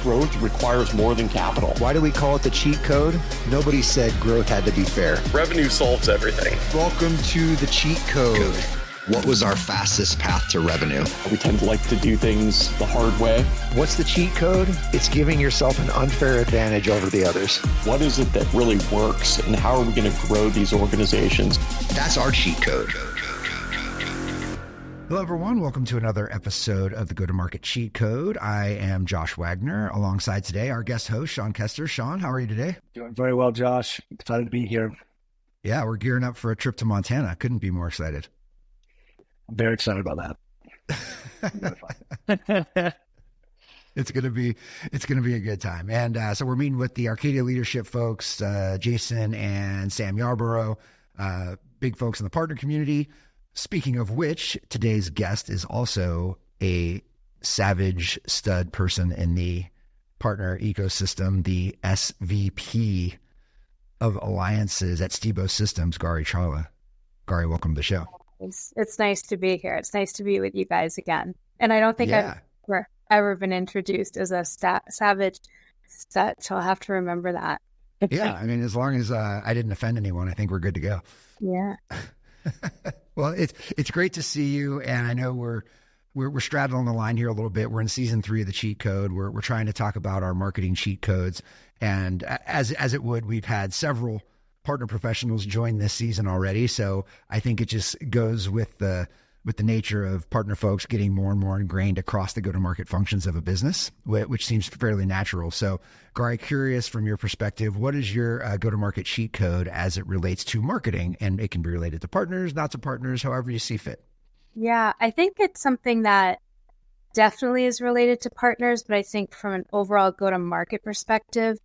growth requires more than capital. Why do we call it the cheat code? Nobody said growth had to be fair. Revenue solves everything. Welcome to the cheat code. What was our fastest path to revenue? We tend to like to do things the hard way. What's the cheat code? It's giving yourself an unfair advantage over the others. What is it that really works, and how are we going to grow these organizations? That's our cheat code. Hello, everyone. Welcome to another episode of the Go-to-Market Cheat Code. I am Josh Wagner, alongside today our guest host, Sean Kester. Sean, how are you today? Doing very well, Josh. Excited to be here. Yeah, we're gearing up for a trip to Montana. Couldn't be more excited. I'm very excited about that. It's gonna be a good time. And so we're meeting with the Arcadia leadership folks, Jason and Sam Yarborough, big folks in the partner community. Speaking of which, today's guest is also a savage stud person in the partner ecosystem, the SVP of Alliances at Stibo Systems, Gauri Chawla. Gauri, welcome to the show. It's nice to be here. It's nice to be with you guys again. And I don't think I've ever been introduced as a savage stud, so I'll have to remember that. Yeah, I mean, as long as I didn't offend anyone, I think we're good to go. Yeah. Well, it's great to see you, and I know we're straddling the line here a little bit. We're in season 3 of the cheat code. We're trying to talk about our marketing cheat codes, and as it would, we've had several partner professionals join this season already. So I think it just goes with the nature of partner folks getting more and more ingrained across the go-to-market functions of a business, which seems fairly natural. So, Gauri, curious from your perspective, what is your go-to-market cheat code as it relates to marketing? And it can be related to partners, not to partners, however you see fit. Yeah, I think it's something that definitely is related to partners, but I think from an overall go-to-market perspective,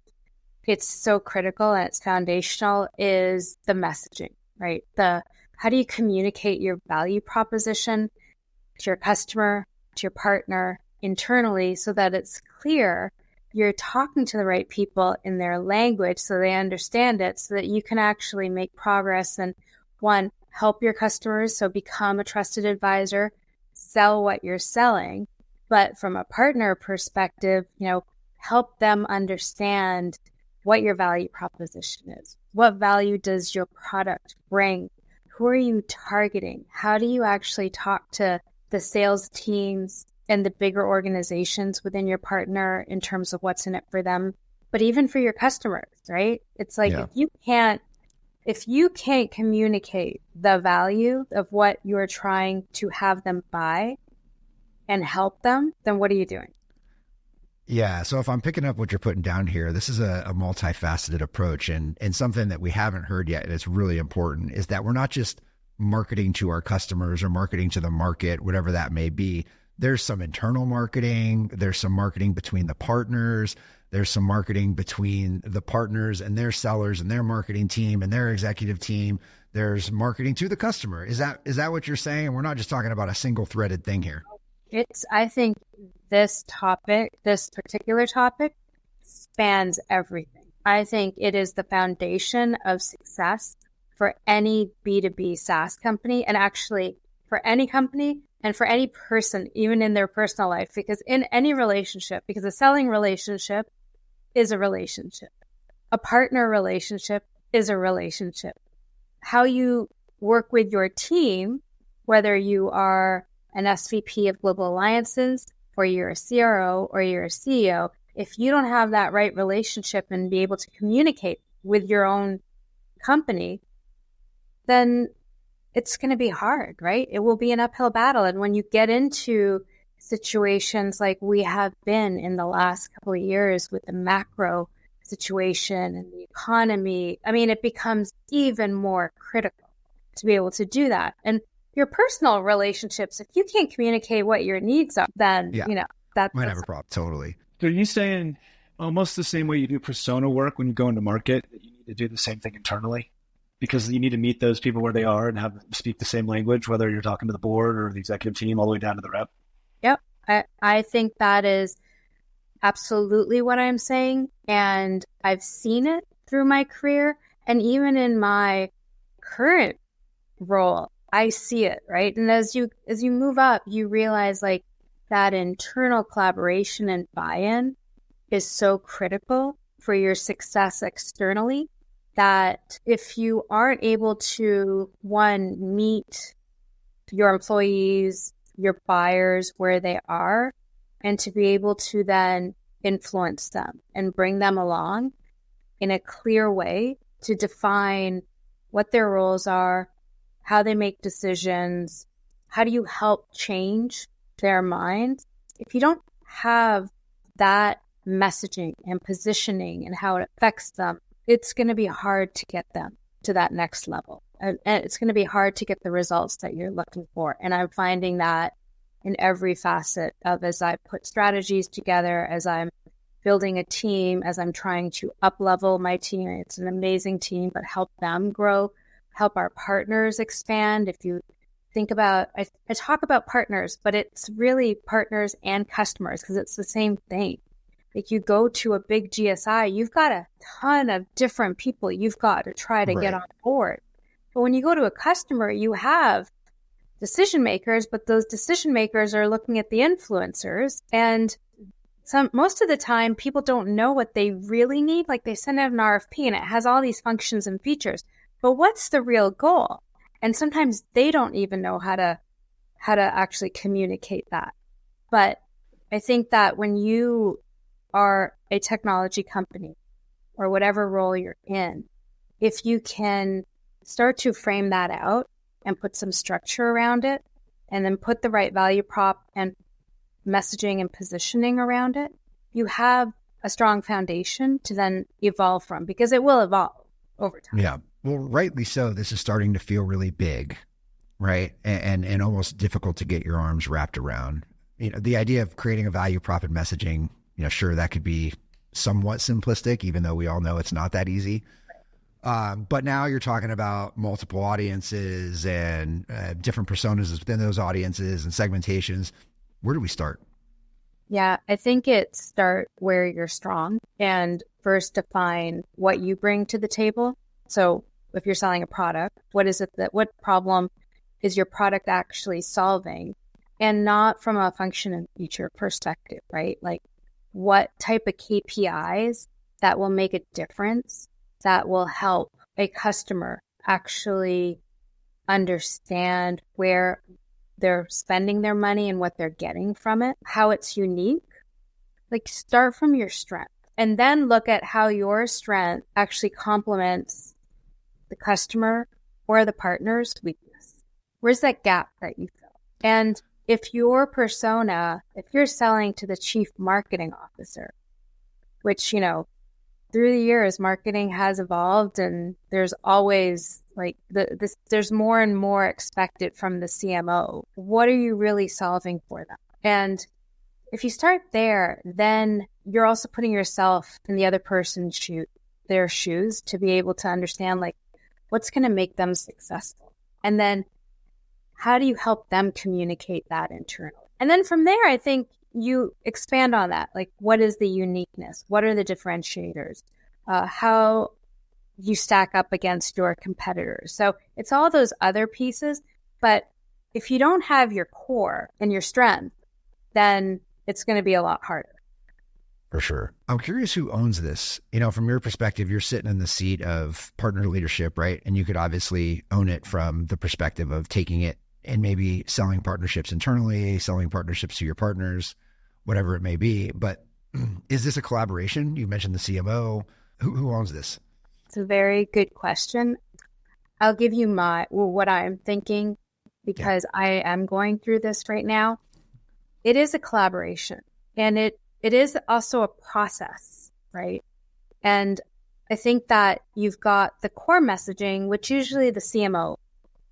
it's so critical and it's foundational is the messaging, right? How do you communicate your value proposition to your customer, to your partner, internally, so that it's clear you're talking to the right people in their language so they understand it, so that you can actually make progress and, one, help your customers, so become a trusted advisor, sell what you're selling. But from a partner perspective, help them understand what your value proposition is. What value does your product bring? Who are you targeting? How do you actually talk to the sales teams and the bigger organizations within your partner in terms of what's in it for them, but even for your customers, right? It's like, if you can't communicate the value of what you're trying to have them buy and help them, then what are you doing? Yeah. So if I'm picking up what you're putting down here, this is a multifaceted approach, and something that we haven't heard yet, and it's really important, is that we're not just marketing to our customers or marketing to the market, whatever that may be. There's some internal marketing. There's some marketing between the partners. There's some marketing between the partners and their sellers and their marketing team and their executive team. There's marketing to the customer. Is that what you're saying? And we're not just talking about a single threaded thing here. I think this particular topic spans everything. I think it is the foundation of success for any B2B SaaS company, and actually for any company and for any person, even in their personal life, because in any relationship, because a selling relationship is a relationship. A partner relationship is a relationship. How you work with your team, whether you are an SVP of Global Alliances, or you're a CRO, or you're a CEO, if you don't have that right relationship and be able to communicate with your own company, then it's going to be hard, right? It will be an uphill battle. And when you get into situations like we have been in the last couple of years with the macro situation and the economy, I mean, it becomes even more critical to be able to do that. And your personal relationships, if you can't communicate what your needs are, then, that might have a problem. Totally. So are you saying almost the same way you do persona work when you go into market, that you need to do the same thing internally? Because you need to meet those people where they are and speak the same language, whether you're talking to the board or the executive team all the way down to the rep? Yep. I think that is absolutely what I'm saying. And I've seen it through my career. And even in my current role, I see it, right? And as you move up, you realize like that internal collaboration and buy-in is so critical for your success externally that if you aren't able to, one, meet your employees, your buyers where they are, and to be able to then influence them and bring them along in a clear way to define what their roles are, how they make decisions, how do you help change their minds. If you don't have that messaging and positioning and how it affects them, it's going to be hard to get them to that next level. And it's going to be hard to get the results that you're looking for. And I'm finding that in every facet of as I put strategies together, as I'm building a team, as I'm trying to up-level my team. It's an amazing team, but help them grow, help our partners expand. If you think about, I talk about partners, but it's really partners and customers because it's the same thing. Like you go to a big GSI, you've got a ton of different people you've got to try to get on board. But when you go to a customer, you have decision makers, but those decision makers are looking at the influencers, and most of the time people don't know what they really need. Like they send out an RFP and it has all these functions and features, but what's the real goal? And sometimes they don't even know how to actually communicate that. But I think that when you are a technology company or whatever role you're in, if you can start to frame that out and put some structure around it, and then put the right value prop and messaging and positioning around it, you have a strong foundation to then evolve from, because it will evolve over time. Yeah. Well, rightly so. This is starting to feel really big, right? And almost difficult to get your arms wrapped around. You know, the idea of creating a value prop and messaging, you know, sure, that could be somewhat simplistic, even though we all know it's not that easy. But now you're talking about multiple audiences and different personas within those audiences and segmentations. Where do we start? Yeah, I think it start where you're strong and first define what you bring to the table. So if you're selling a product, what problem is your product actually solving? And not from a function and feature perspective, right? Like what type of KPIs that will make a difference, that will help a customer actually understand where they're spending their money and what they're getting from it, how it's unique. Like start from your strength and then look at how your strength actually complements the customer or the partner's weakness. Where's that gap that you fill? And if your persona, if you're selling to the chief marketing officer, which, you know, through the years, marketing has evolved and there's always like there's more and more expected from the CMO. What are you really solving for them? And if you start there, then you're also putting yourself in the other person's their shoes to be able to understand like what's going to make them successful. And then how do you help them communicate that internally? And then from there, I think you expand on that. Like, what is the uniqueness? What are the differentiators? How you stack up against your competitors. So it's all those other pieces. But if you don't have your core and your strength, then it's going to be a lot harder. For sure. I'm curious who owns this. You know, from your perspective, you're sitting in the seat of partner leadership, right? And you could obviously own it from the perspective of taking it and maybe selling partnerships internally, selling partnerships to your partners, whatever it may be. But is this a collaboration? You mentioned the CMO. Who owns this? It's a very good question. I'll give you what I'm thinking because I am going through this right now. It is a collaboration and it is also a process, right? And I think that you've got the core messaging, which usually the CMO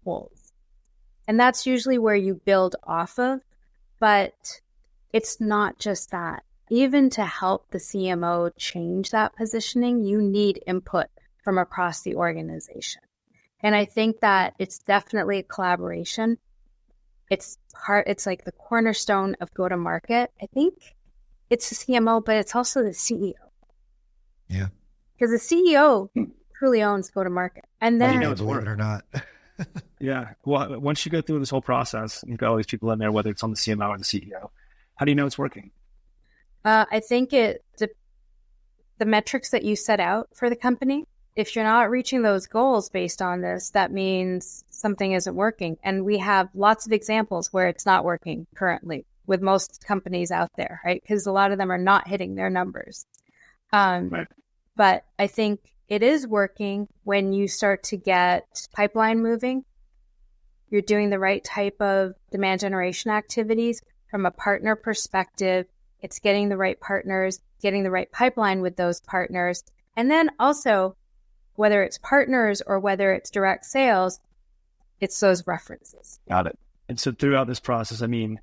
holds. And that's usually where you build off of, but it's not just that. Even to help the CMO change that positioning, you need input from across the organization. And I think that it's definitely a collaboration. It's like the cornerstone of go-to-market. I think it's the CMO, but it's also the CEO. Yeah. Because the CEO truly owns go-to-market. And then, believe it or not. Yeah. Well, once you go through this whole process, you've got all these people in there, whether it's on the CMO or the CEO. How do you know it's working? I think it the metrics that you set out for the company, if you're not reaching those goals based on this, that means something isn't working. And we have lots of examples where it's not working currently with most companies out there, right? Because a lot of them are not hitting their numbers. Right. But I think it is working when you start to get pipeline moving. You're doing the right type of demand generation activities from a partner perspective. It's getting the right partners, getting the right pipeline with those partners. And then also, whether it's partners or whether it's direct sales, it's those references. Got it. And so throughout this process, I mean,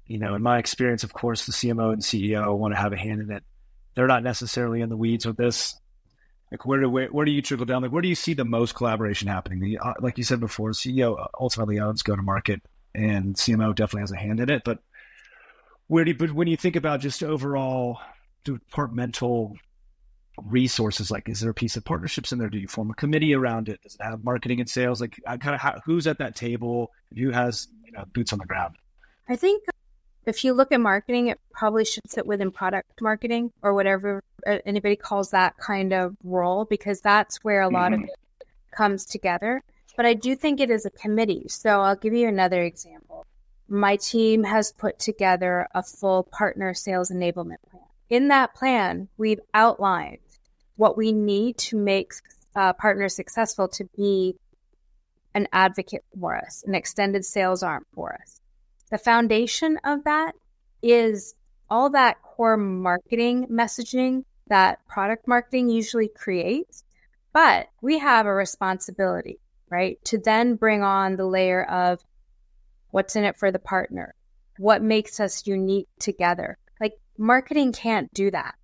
in my experience, of course, the CMO and CEO want to have a hand in it. They're not necessarily in the weeds with this. Like, where do you trickle down? Like, where do you see the most collaboration happening? Like you said before, CEO ultimately owns go-to-market, and CMO definitely has a hand in it. But when you think about just overall departmental resources, like, is there a piece of partnerships in there? Do you form a committee around it? Does it have marketing and sales? Like, who's at that table? Who has boots on the ground? I think if you look at marketing, it probably should sit within product marketing or whatever anybody calls that kind of role, because that's where a lot of it comes together. But I do think it is a committee. So I'll give you another example. My team has put together a full partner sales enablement plan. In that plan, we've outlined what we need to make partners successful to be an advocate for us, an extended sales arm for us. The foundation of that is all that core marketing messaging that product marketing usually creates. But we have a responsibility, right, to then bring on the layer of what's in it for the partner, what makes us unique together. Like, marketing can't do that,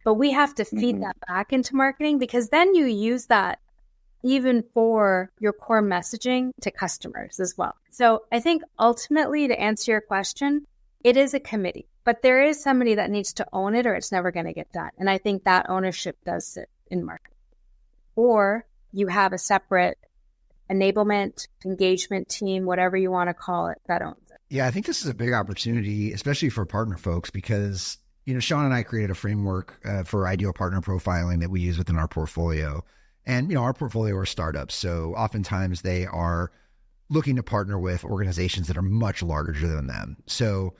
but we have to feed that back into marketing, because then you use that even for your core messaging to customers as well. So I think ultimately, to answer your question, it is a committee, but there is somebody that needs to own it or it's never going to get done. And I think that ownership does sit in marketing. Or you have a separate enablement, engagement team, whatever you want to call it, that owns it. Yeah, I think this is a big opportunity, especially for partner folks, because, Sean and I created a framework for ideal partner profiling that we use within our portfolio. And, our portfolio are startups. So oftentimes they are looking to partner with organizations that are much larger than them. So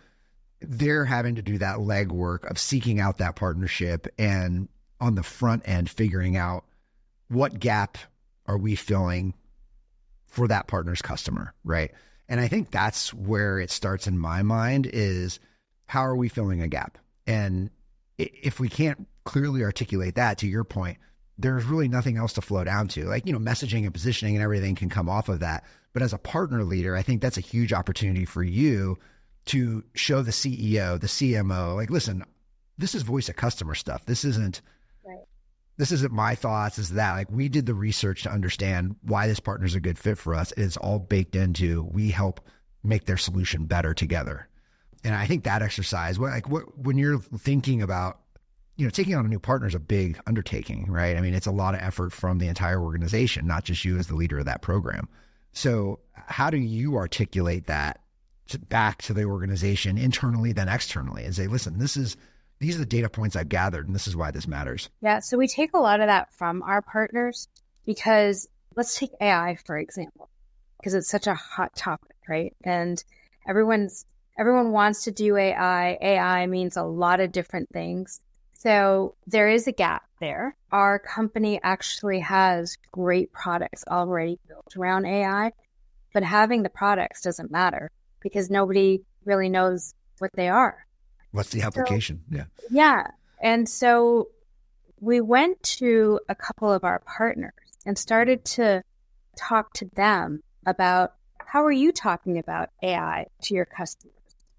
they're having to do that legwork of seeking out that partnership and on the front end, figuring out what gap are we filling for that partner's customer, right? And I think that's where it starts in my mind, is how are we filling a gap? And if we can't clearly articulate that, to your point, there's really nothing else to flow down to. Like, messaging and positioning and everything can come off of that. But as a partner leader, I think that's a huge opportunity for you to show the CEO, the CMO, like, listen, this is voice of customer stuff. This isn't my thoughts, is that, like, we did the research to understand why this partner is a good fit for us. It's all baked into, we help make their solution better together. And I think that exercise, when you're thinking about, taking on a new partner is a big undertaking, right? I mean, it's a lot of effort from the entire organization, not just you as the leader of that program. So how do you articulate that back to the organization internally, then externally, and say, listen, these are the data points I've gathered, and this is why this matters? Yeah. So we take a lot of that from our partners, because let's take AI, for example, because it's such a hot topic, right? And everyone wants to do AI. AI means a lot of different things. So there is a gap there. Our company actually has great products already built around AI, but having the products doesn't matter because nobody really knows what they are. What's the application? Yeah. And so we went to a couple of our partners and started to talk to them about, how are you talking about AI to your customers?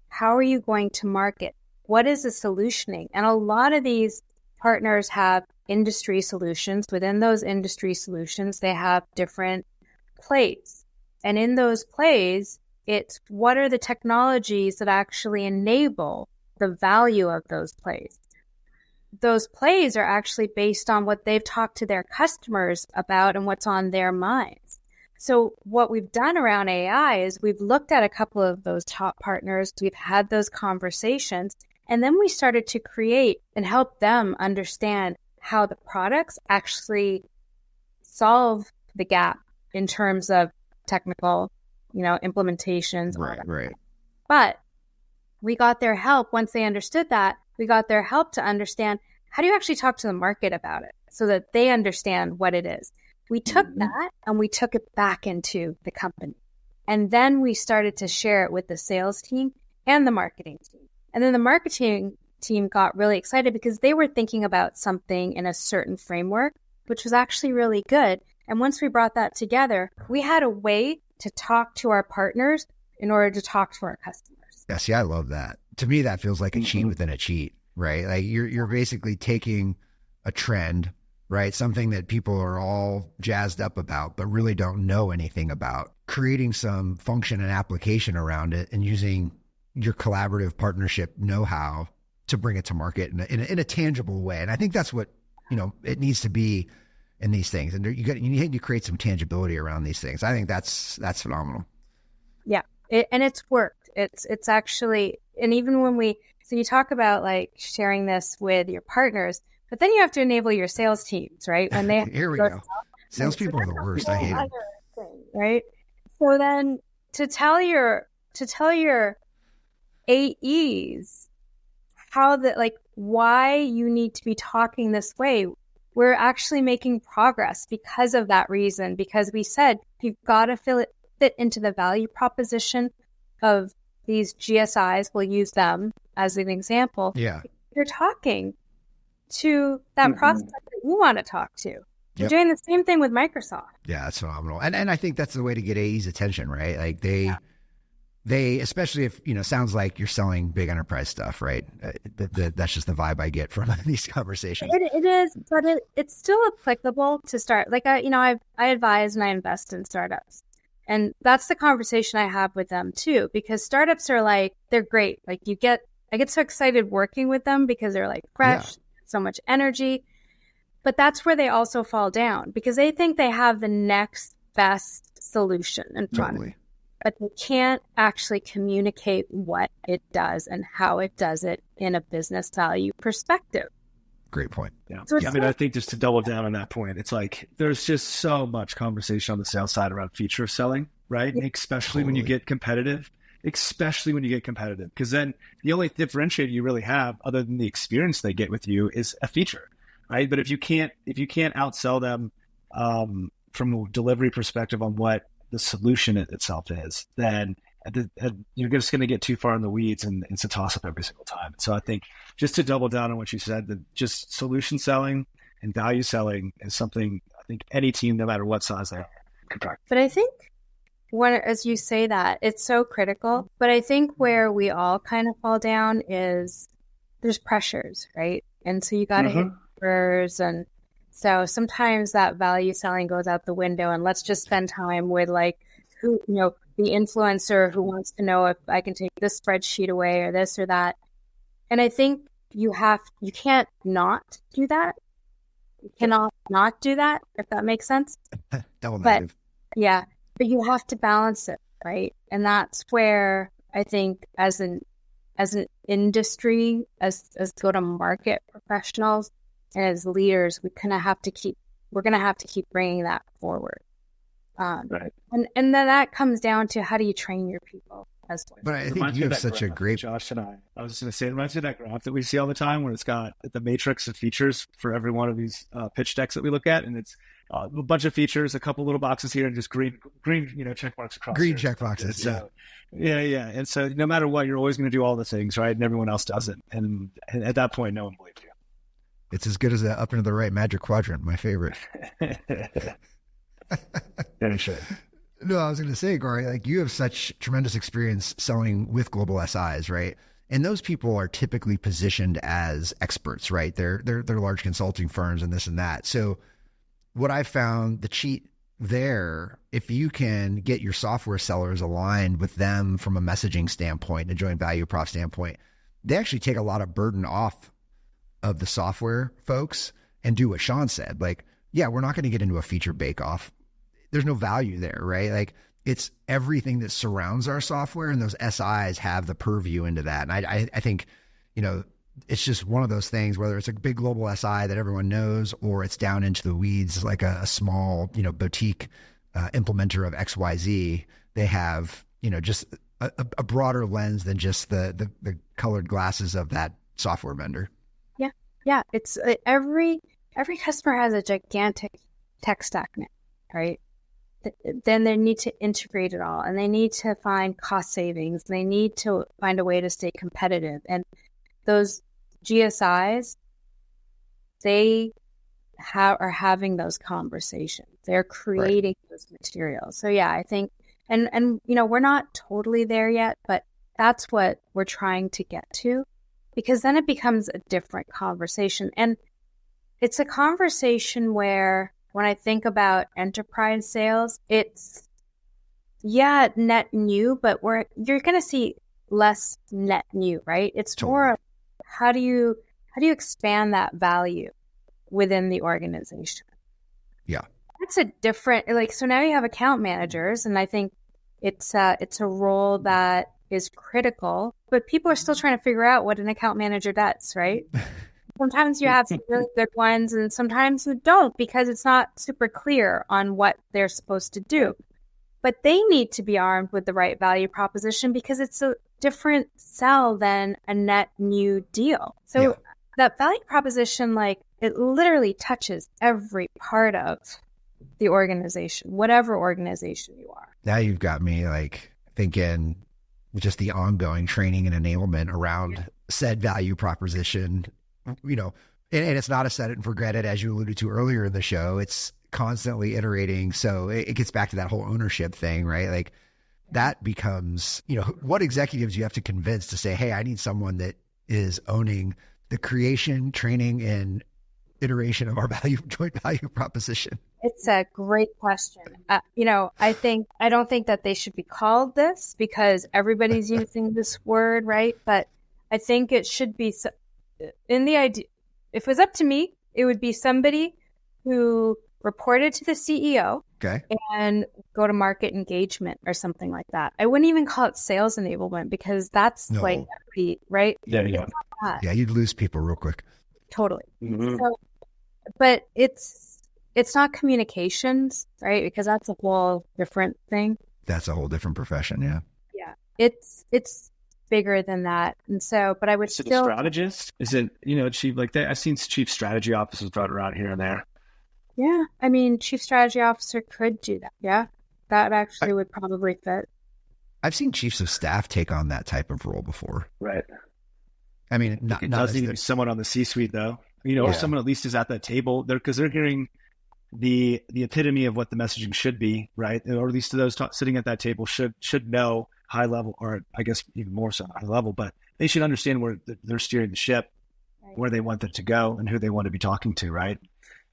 How are you going to market? What is the solutioning? And a lot of these partners have industry solutions. Within those industry solutions, they have different plays. And in those plays, it's what are the technologies that actually enable the value of those plays? Those plays are actually based on what they've talked to their customers about and what's on their minds. So what we've done around AI is we've looked at a couple of those top partners, we've had those conversations, and then we started to create and help them understand how the products actually solve the gap in terms of technical, implementations. Right. But we got their help. Once they understood that, we got their help to understand, how do you actually talk to the market about it so that they understand what it is? We took that and we took it back into the company. And then we started to share it with the sales team and the marketing team. And then the marketing team got really excited because they were thinking about something in a certain framework, which was actually really good. And once we brought that together, we had a way to talk to our partners in order to talk to our customers. Yeah, see, I love that. To me, that feels like a cheat within a cheat, right? Like you're basically taking a trend, right? Something that people are all jazzed up about, but really don't know anything about, creating some function and application around it and using your collaborative partnership know-how to bring it to market in a tangible way. And I think that's what, it needs to be in these things. And you need to create some tangibility around these things. I think that's phenomenal. Yeah. And it's worked. It's actually, and even when so you talk about like sharing this with your partners, but then you have to enable your sales teams, right? When they Here we go. Salespeople are the worst. I hate them. Right. So then to tell your AEs why you need to be talking this way, we're actually making progress because of that reason, because we said you've got to fit into the value proposition of these GSIs. We'll use them as an example. Yeah. You're talking to that prospect that you want to talk to. You're doing the same thing with Microsoft. Yeah, that's phenomenal. And I think that's the way to get AE's attention, right? Like they, especially if, sounds like you're selling big enterprise stuff, right? That's just the vibe I get from these conversations. It is, but it's still applicable to start. Like, I advise and I invest in startups. And that's the conversation I have with them too, because startups are they're great. Like I get so excited working with them because they're fresh, so much energy. But that's where they also fall down because they think they have the next best solution in front of them. But they can't actually communicate what it does and how it does it in a business value perspective. Great point. Yeah. So I think just to double down on that point, it's there's just so much conversation on the sales side around feature selling, right? Yeah. Especially when you get competitive. Because then the only differentiator you really have other than the experience they get with you is a feature, right? But if you can't outsell them from a delivery perspective on what the solution itself is, then you're just going to get too far in the weeds and it's a toss up every single time. So I think just to double down on what you said, that just solution selling and value selling is something I think any team, no matter what size they are, can practice. But I think as you say that, it's so critical. But I think where we all kind of fall down is there's pressures, right? And so you got to hit numbers, and so sometimes that value selling goes out the window, and let's just spend time with who, the influencer who wants to know if I can take this spreadsheet away or this or that. And I think you can't not do that. You cannot not do that, if that makes sense. Double negative. Yeah, but you have to balance it, right? And that's where I think as an industry, as go-to-market professionals, and as leaders, we're going to have to keep bringing that forward. Right. And then that comes down to how do you train your people as well. But I think you have such a great... Josh and I was just going to say, it reminds me of that graph that we see all the time where it's got the matrix of features for every one of these pitch decks that we look at. And it's a bunch of features, a couple little boxes here, and just green check marks across. Green check boxes, so, yeah. And so no matter what, you're always going to do all the things, right? And everyone else doesn't. And at that point, no one believes you. It's as good as the up into the right magic quadrant, my favorite. Yeah, sure. No, I was going to say, Gauri, you have such tremendous experience selling with global SIs, right? And those people are typically positioned as experts, right? They're large consulting firms and this and that. So what I found, the cheat there, if you can get your software sellers aligned with them from a messaging standpoint, a joint value prop standpoint, they actually take a lot of burden off of the software folks and do what Sean said. We're not going to get into a feature bake-off. There's no value there, right? It's everything that surrounds our software, and those SIs have the purview into that. And I think, it's just one of those things, whether it's a big global SI that everyone knows, or it's down into the weeds, like a small, boutique implementer of XYZ. They have, just a broader lens than just the colored glasses of that software vendor. Yeah. It's every customer has a gigantic tech stack now, right? Then they need to integrate it all, and they need to find cost savings. They need to find a way to stay competitive. And those GSIs, they are having those conversations. They're creating those materials. So yeah, I think, and we're not totally there yet, but that's what we're trying to get to, because then it becomes a different conversation. And it's a conversation where, when I think about enterprise sales, it's, net new, but you're going to see less net new, right? It's more of how do you expand that value within the organization? Yeah. It's a different, so now you have account managers, and I think it's a role that is critical, but people are still trying to figure out what an account manager does, right? Sometimes you have some really good ones, and sometimes you don't, because it's not super clear on what they're supposed to do. But they need to be armed with the right value proposition, because it's a different sell than a net new deal. So that value proposition, it literally touches every part of the organization, whatever organization you are. Now you've got me thinking just the ongoing training and enablement around said value proposition. And it's not a set it and forget it, as you alluded to earlier in the show. It's constantly iterating. So it gets back to that whole ownership thing, right? That becomes, what executives you have to convince to say, hey, I need someone that is owning the creation, training, and iteration of our joint value proposition. It's a great question. I don't think that they should be called this, because everybody's using this word, right? But I think it should be, in the idea, if it was up to me, it would be somebody who reported to the CEO and go to market engagement or something like that. I wouldn't even call it sales enablement, because that's right? Yeah. Yeah, you'd lose people real quick. Totally. Mm-hmm. So, but it's not communications, right? Because that's a whole different thing. That's a whole different profession. Yeah. Yeah. It's bigger than that. And so, but I would still. Is it a strategist? Is it, chief, I've seen chief strategy officers brought around here and there. Yeah. I mean, chief strategy officer could do that. Yeah. That actually would probably fit. I've seen chiefs of staff take on that type of role before. Right. I mean, it does need to be someone on the C-suite, though, or someone at least is at that table there, because they're hearing the epitome of what the messaging should be, right? Or at least those sitting at that table should know high level, or I guess even more so high level, but they should understand where they're steering the ship, where they want it to go, and who they want to be talking to, right?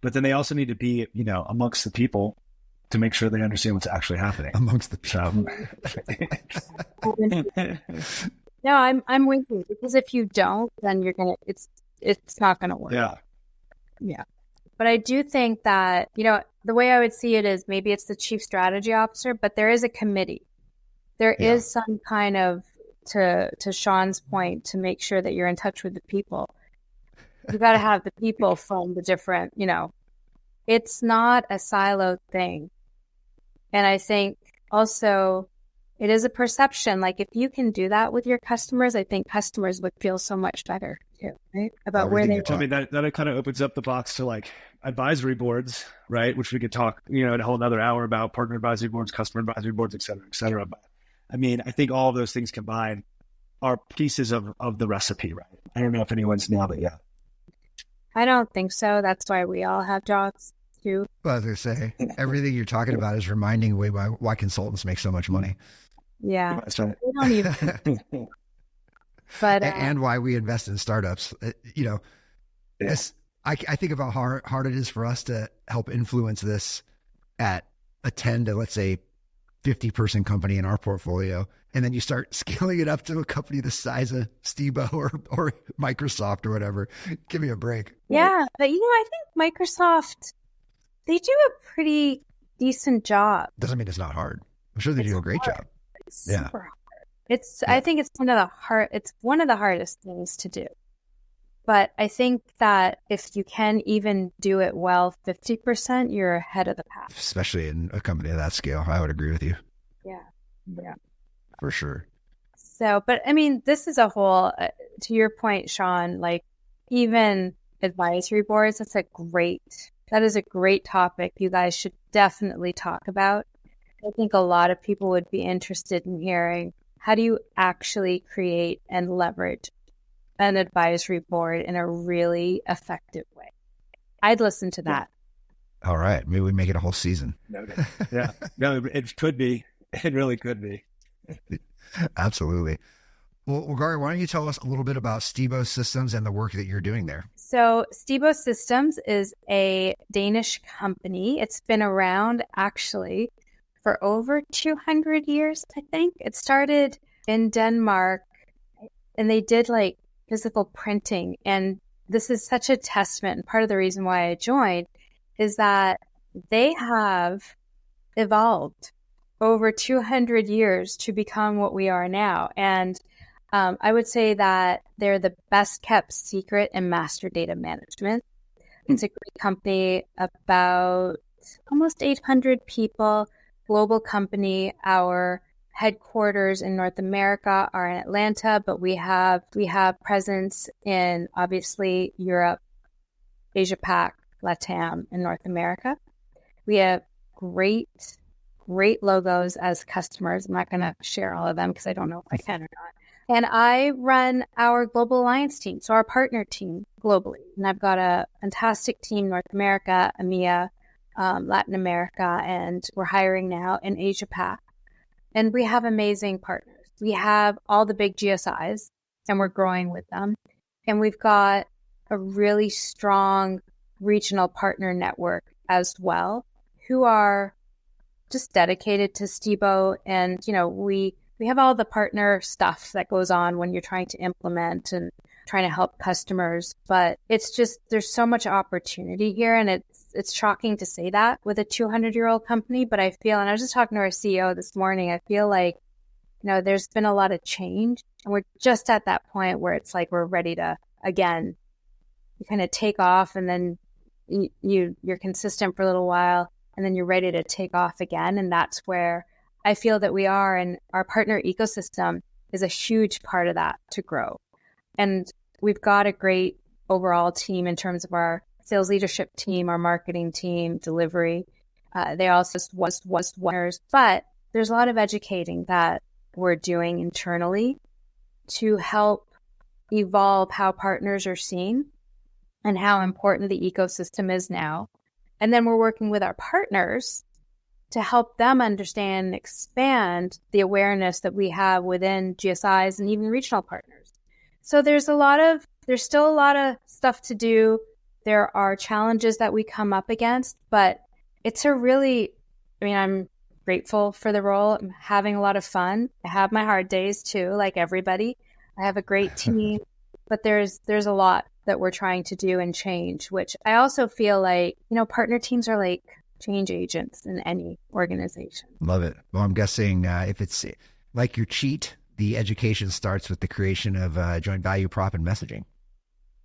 But then they also need to be, amongst the people to make sure they understand what's actually happening. Amongst the people. No, I'm with you, because if you don't, then it's not gonna work. Yeah. But I do think that, the way I would see it is, maybe it's the chief strategy officer, but there is a committee. There is some kind of, to Sean's point, to make sure that you're in touch with the people. You got to have the people from the different, it's not a siloed thing. And I think also it is a perception. If you can do that with your customers, I think customers would feel so much better too, right? About where they I mean, that kind of opens up the box to advisory boards, right? Which we could talk, a whole another hour about partner advisory boards, customer advisory boards, et cetera, et cetera. But I mean, I think all of those things combined are pieces of the recipe, right? I don't know if anyone's nailed it yet. I don't think so. That's why we all have jobs too. Well, I was going to say, everything you're talking about is reminding me why consultants make so much money. Yeah. That's right. We don't even. But and why we invest in startups. I think about how hard it is for us to help influence this at a 10 to, let's say, 50-person company in our portfolio. And then you start scaling it up to a company the size of Stibo or Microsoft or whatever. Give me a break. Yeah. But, I think Microsoft, they do a pretty decent job. Doesn't mean it's not hard. I'm sure they do a great job. It's super hard. I think it's one of the hardest things to do. But I think that if you can even do it well, 50%, you're ahead of the pack. Especially in a company of that scale. I would agree with you. Yeah. Yeah. For sure. So, but I mean, this is a whole, to your point, Sean, like even advisory boards, that is a great topic you guys should definitely talk about. I think a lot of people would be interested in hearing, how do you actually create and leverage an advisory board in a really effective way? I'd listen to that. All right. Maybe we make it a whole season. Noted. Yeah. No, it could be. It really could be. Absolutely. Well, Gauri, why don't you tell us a little bit about Stibo Systems and the work that you're doing there? So Stibo Systems is a Danish company. It's been around actually for over 200 years, I think. It started in Denmark, and they did like physical printing. And this is such a testament. And part of the reason why I joined is that they have evolved over 200 years to become what we are now. And I would say that they're the best kept secret in master data management. It's a great company, about almost 800 people, global company. Our headquarters in North America are in Atlanta, but we have presence in obviously Europe, Asia Pac, LATAM, and North America. We have great logos as customers. I'm not going to share all of them because I don't know if I can or not. And I run our global alliance team, so our partner team globally. And I've got a fantastic team, North America, EMEA, Latin America, and we're hiring now in Asia Pac. And we have amazing partners. We have all the big GSIs, and we're growing with them. And we've got a really strong regional partner network as well, who are just dedicated to Stibo. And, you know, we have all the partner stuff that goes on when you're trying to implement and trying to help customers. But it's just, there's so much opportunity here. And it's shocking to say that with a 200-year-old company. But I feel, and I was just talking to our CEO this morning, I feel like, you know, there's been a lot of change. And we're just at that point where it's like we're ready to, again, you kind of take off, and then you're consistent for a little while, and then you're ready to take off again. And that's where I feel that we are, and our partner ecosystem is a huge part of that to grow. And we've got a great overall team in terms of our sales leadership team, our marketing team, delivery. They also was winners, but there's a lot of educating that we're doing internally to help evolve how partners are seen and how important the ecosystem is now. And then we're working with our partners to help them understand and expand the awareness that we have within GSIs and even regional partners. So there's still a lot of stuff to do. There are challenges that we come up against, but it's I'm grateful for the role. I'm having a lot of fun. I have my hard days too, like everybody. I have a great team, but there's a lot that we're trying to do and change, which I also feel like, you know, partner teams are like change agents in any organization. Love it. Well, I'm guessing if it's like your cheat, the education starts with the creation of joint value prop and messaging.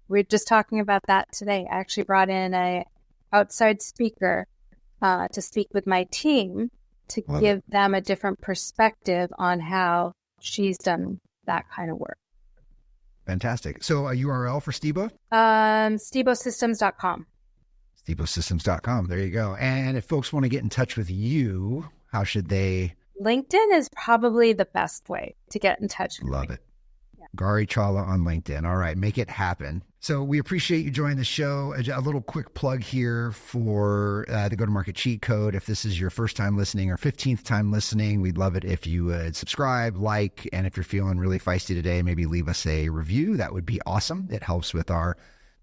We're just talking about that today. I actually brought in a outside speaker to speak with my team to give them a different perspective on how she's done that kind of work. Fantastic. So a URL for Stibo? StiboSystems.com. StiboSystems.com. There you go. And if folks want to get in touch with you, how should they? LinkedIn is probably the best way to get in touch with Love me. it. Yeah. Gauri Chawla on LinkedIn. All right. Make it happen. So we appreciate you joining the show. A little quick plug here for the Go-to-Market Cheat Code. If this is your first time listening or 15th time listening, we'd love it if you would subscribe, like, and if you're feeling really feisty today, maybe leave us a review. That would be awesome. It helps with our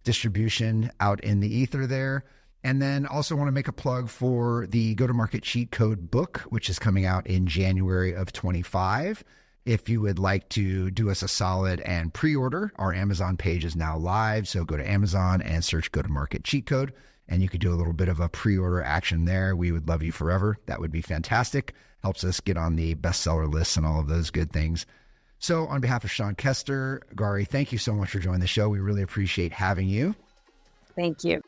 distribution out in the ether there. And then also want to make a plug for the Go-to-Market Cheat Code book, which is coming out in January of 25. If you would like to do us a solid and pre-order, our Amazon page is now live. So go to Amazon and search Go-to-Market Cheat Code, and you could do a little bit of a pre-order action there. We would love you forever. That would be fantastic. Helps us get on the bestseller lists and all of those good things. So on behalf of Sean Kester, Gauri, thank you so much for joining the show. We really appreciate having you. Thank you.